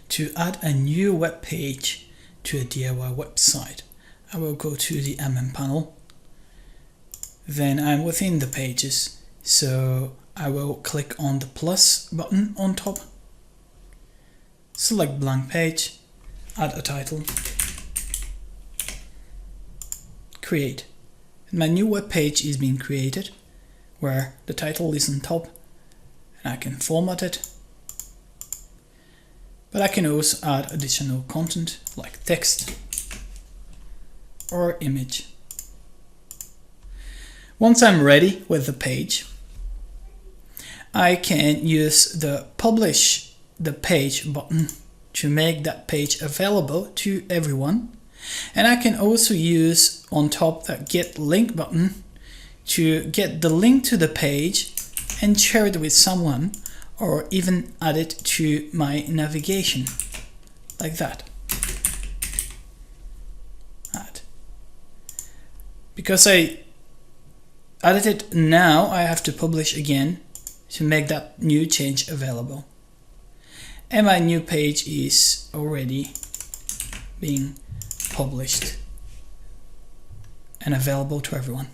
to add a new web page to a DIY website. I will go to the panel. Then I'm within the pages, so I will click on the plus button on top. Select blank page, add a title, create. And my new web page is being created, where the title is on top, and I can format it. But I can also add additional content like text or image. Once I'm ready with the page, I can use the publish the page button to make that page available to everyone. And I can also use on top that get link button to get the link to the page and share it with someone, or even add it to my navigation like that. Because I added it now, I have to publish again to make that new change available. And my new page is already being published and available to everyone.